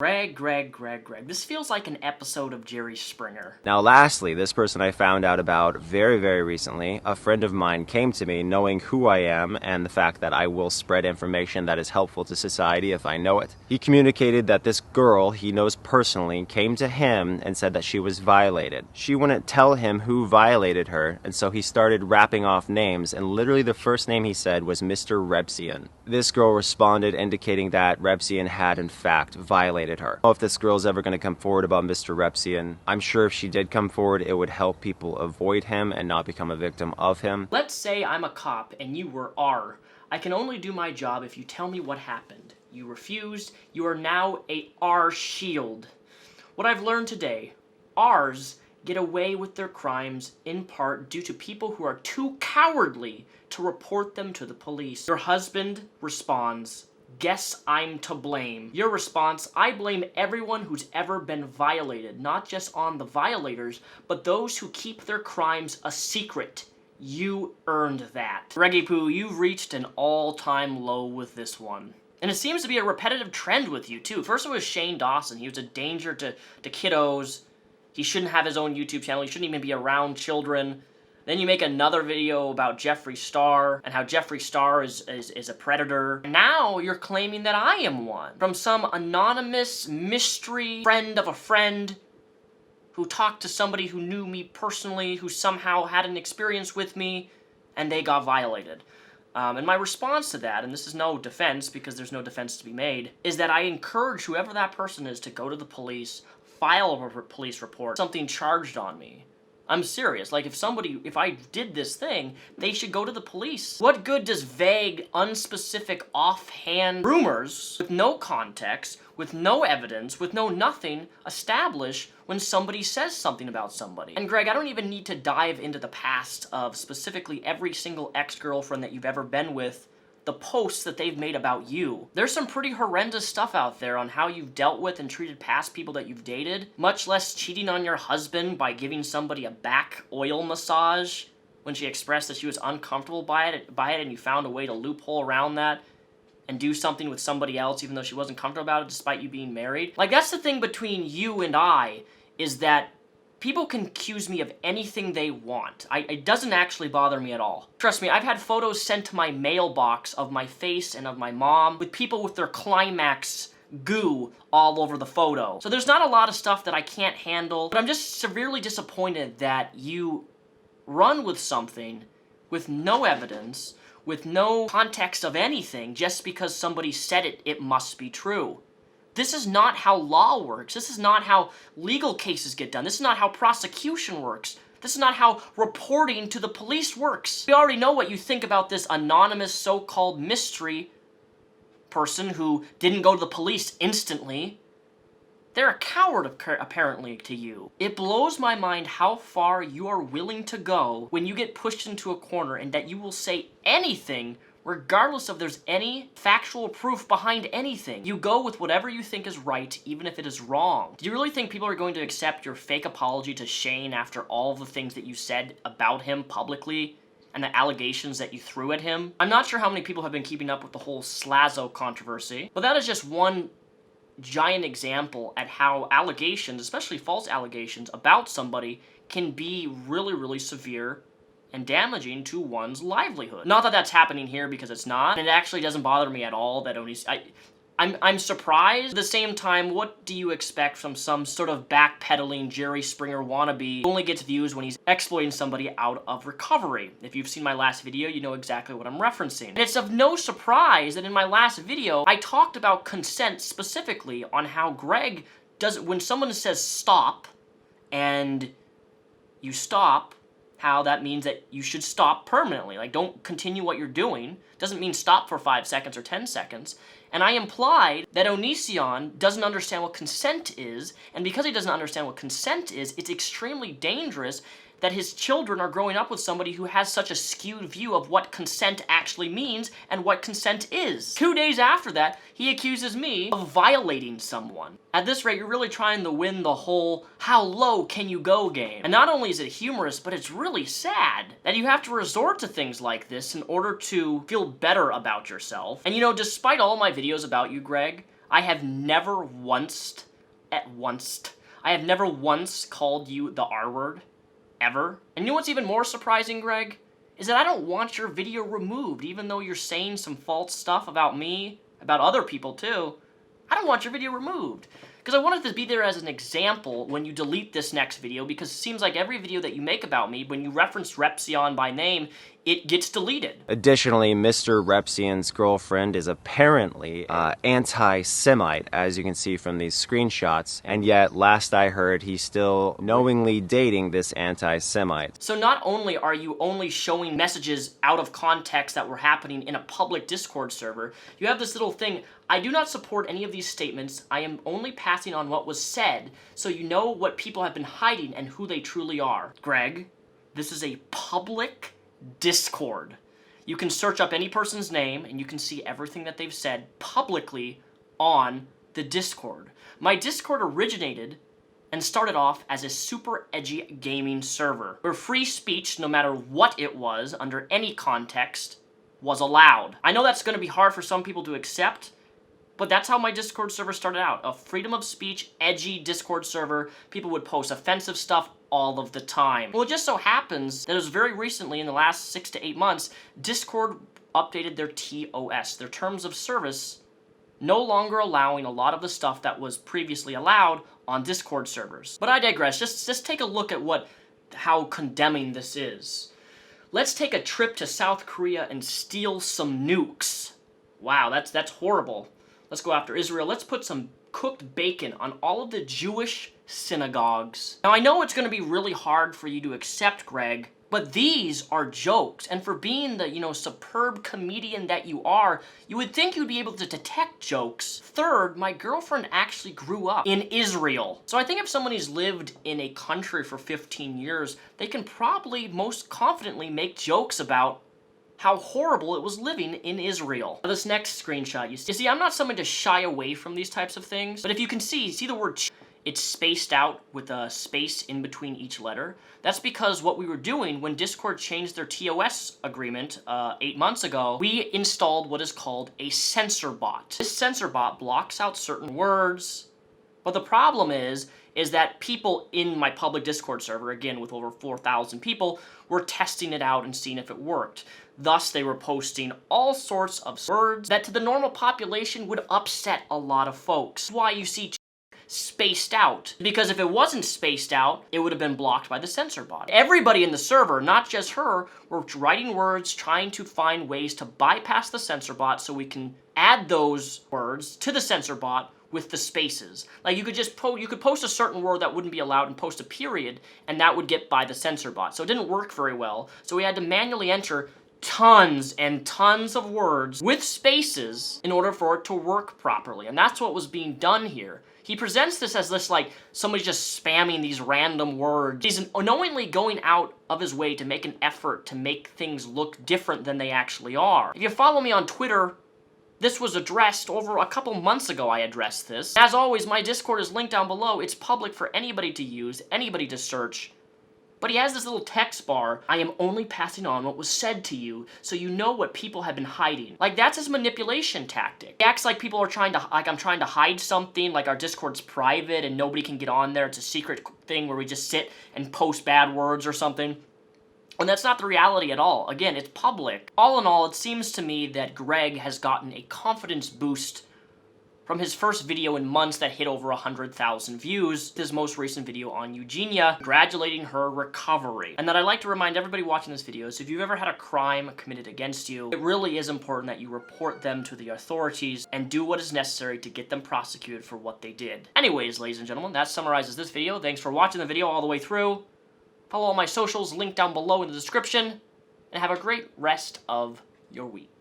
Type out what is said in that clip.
Greg. This feels like an episode of Jerry Springer. Now lastly, this person I found out about very, very recently. A friend of mine came to me knowing who I am and the fact that I will spread information that is helpful to society if I know it. He communicated that this girl he knows personally came to him and said that she was violated. She wouldn't tell him who violated her, and so he started rapping off names, and literally the first name he said was Mr. Repzion. This girl responded indicating that Repzion had in fact violated her. I don't know if this girl's ever going to come forward about Mr. Repzion. I'm sure if she did come forward, it would help people avoid him and not become a victim of him. Let's say I'm a cop and you were R. I can only do my job if you tell me what happened. You refused. You are now a R shield. What I've learned today, Rs get away with their crimes in part due to people who are too cowardly to report them to the police. Your husband responds, "Guess I'm to blame." Your response, "I blame everyone who's ever been violated, not just on the violators, but those who keep their crimes a secret. You earned that." Reggie Poo, you've reached an all-time low with this one. And it seems to be a repetitive trend with you, too. First it was Shane Dawson. He was a danger to kiddos. He shouldn't have his own YouTube channel. He shouldn't even be around children. Then you make another video about Jeffree Star and how Jeffree Star is a predator. Now you're claiming that I am one. From some anonymous mystery friend of a friend who talked to somebody who knew me personally, who somehow had an experience with me, and they got violated. And my response to that, and this is no defense because there's no defense to be made, is that I encourage whoever that person is to go to the police, file a police report, something charged on me. I'm serious. Like, if I did this thing, they should go to the police. What good does vague, unspecific, offhand rumors with no context, with no evidence, with no nothing establish when somebody says something about somebody? And Greg, I don't even need to dive into the past of specifically every single ex-girlfriend that you've ever been with, the posts that they've made about you. There's some pretty horrendous stuff out there on how you've dealt with and treated past people that you've dated, much less cheating on your husband by giving somebody a back oil massage when she expressed that she was uncomfortable by it and you found a way to loophole around that and do something with somebody else even though she wasn't comfortable about it despite you being married. Like, that's the thing between you and I, is that people can accuse me of anything they want. It doesn't actually bother me at all. Trust me, I've had photos sent to my mailbox of my face and of my mom with people with their climax goo all over the photo. So there's not a lot of stuff that I can't handle, but I'm just severely disappointed that you run with something with no evidence, with no context of anything, just because somebody said it, it must be true. This is not how law works. This is not how legal cases get done. This is not how prosecution works. This is not how reporting to the police works. We already know what you think about this anonymous so-called mystery person who didn't go to the police instantly. They're a coward, apparently, to you. It blows my mind how far you are willing to go when you get pushed into a corner and that you will say anything regardless of there's any factual proof behind anything. You go with whatever you think is right, even if it is wrong. Do you really think people are going to accept your fake apology to Shane after all the things that you said about him publicly and the allegations that you threw at him? I'm not sure how many people have been keeping up with the whole Slazo controversy, but that is just one giant example at how allegations, especially false allegations about somebody, can be really, really severe and damaging to one's livelihood. Not that that's happening here, because it's not. And it actually doesn't bother me at all that I'm surprised. At the same time, what do you expect from some sort of backpedaling Jerry Springer wannabe who only gets views when he's exploiting somebody out of recovery? If you've seen my last video, you know exactly what I'm referencing. And it's of no surprise that in my last video, I talked about consent specifically on how Greg does, when someone says stop, and you stop, how that means that you should stop permanently. Like, don't continue what you're doing. Doesn't mean stop for 5 seconds or 10 seconds. And I implied that Onision doesn't understand what consent is, and because he doesn't understand what consent is, it's extremely dangerous that his children are growing up with somebody who has such a skewed view of what consent actually means and what consent is. 2 days after that, he accuses me of violating someone. At this rate, you're really trying to win the whole how low can you go game. And not only is it humorous, but it's really sad that you have to resort to things like this in order to feel better about yourself. And you know, despite all my videos about you, Greg, I have never once called you the R word. Ever. And you know what's even more surprising, Greg? Is that I don't want your video removed, even though you're saying some false stuff about me, about other people too. I don't want your video removed. Because I wanted to be there as an example when you delete this next video, because it seems like every video that you make about me, when you reference Repzion by name, it gets deleted. Additionally, Mr. Repzion's girlfriend is apparently anti-Semite, as you can see from these screenshots, and yet, last I heard, he's still knowingly dating this anti-Semite. So not only are you only showing messages out of context that were happening in a public Discord server, you have this little thing, I do not support any of these statements, I am only passing on what was said, so you know what people have been hiding and who they truly are. Greg, this is a public Discord. You can search up any person's name and you can see everything that they've said publicly on the Discord. My Discord originated and started off as a super edgy gaming server where free speech, no matter what it was, under any context, was allowed. I know that's going to be hard for some people to accept, but that's how my Discord server started out. A freedom of speech, edgy Discord server. People would post offensive stuff all of the time. Well, it just so happens that it was very recently, in the last 6 to 8 months, Discord updated their TOS, their terms of service, no longer allowing a lot of the stuff that was previously allowed on Discord servers. But I digress. Just take a look at how condemning this is. Let's take a trip to South Korea and steal some nukes. Wow, that's horrible. Let's go after Israel. Let's put some cooked bacon on all of the Jewish synagogues. Now, I know it's going to be really hard for you to accept, Greg, but these are jokes. And for being the, superb comedian that you are, you would think you'd be able to detect jokes. Third, my girlfriend actually grew up in Israel. So I think if somebody's lived in a country for 15 years, they can probably most confidently make jokes about how horrible it was living in Israel. Now, this next screenshot, you see, I'm not someone to shy away from these types of things, but if you can see the word it's spaced out with a space in between each letter. That's because what we were doing when Discord changed their TOS agreement 8 months ago, we installed what is called a censor bot. This censor bot blocks out certain words, but the problem is that people in my public Discord server, again with over 4,000 people, were testing it out and seeing if it worked. Thus, they were posting all sorts of words that to the normal population would upset a lot of folks. That's why you see spaced out. Because if it wasn't spaced out, it would have been blocked by the censor bot. Everybody in the server, not just her, were writing words, trying to find ways to bypass the censor bot so we can add those words to the censor bot with the spaces. Like you could post a certain word that wouldn't be allowed and post a period, and that would get by the censor bot. So it didn't work very well. So we had to manually enter tons and tons of words with spaces in order for it to work properly. And that's what was being done here. He presents this as like somebody just spamming these random words. He's knowingly going out of his way to make an effort to make things look different than they actually are. If you follow me on Twitter, this was addressed over a couple months ago. I addressed this. As always, my Discord is linked down below. It's public for anybody to use, anybody to search. But he has this little text bar, I am only passing on what was said to you, so you know what people have been hiding. Like, that's his manipulation tactic. He acts like people are I'm trying to hide something, like our Discord's private and nobody can get on there. It's a secret thing where we just sit and post bad words or something. And that's not the reality at all. Again, it's public. All in all, it seems to me that Greg has gotten a confidence boost from his first video in months that hit over 100,000 views, his most recent video on Eugenia, congratulating her recovery. And that I'd like to remind everybody watching this video is if you've ever had a crime committed against you, it really is important that you report them to the authorities and do what is necessary to get them prosecuted for what they did. Anyways, ladies and gentlemen, that summarizes this video. Thanks for watching the video all the way through. Follow all my socials linked down below in the description, and have a great rest of your week.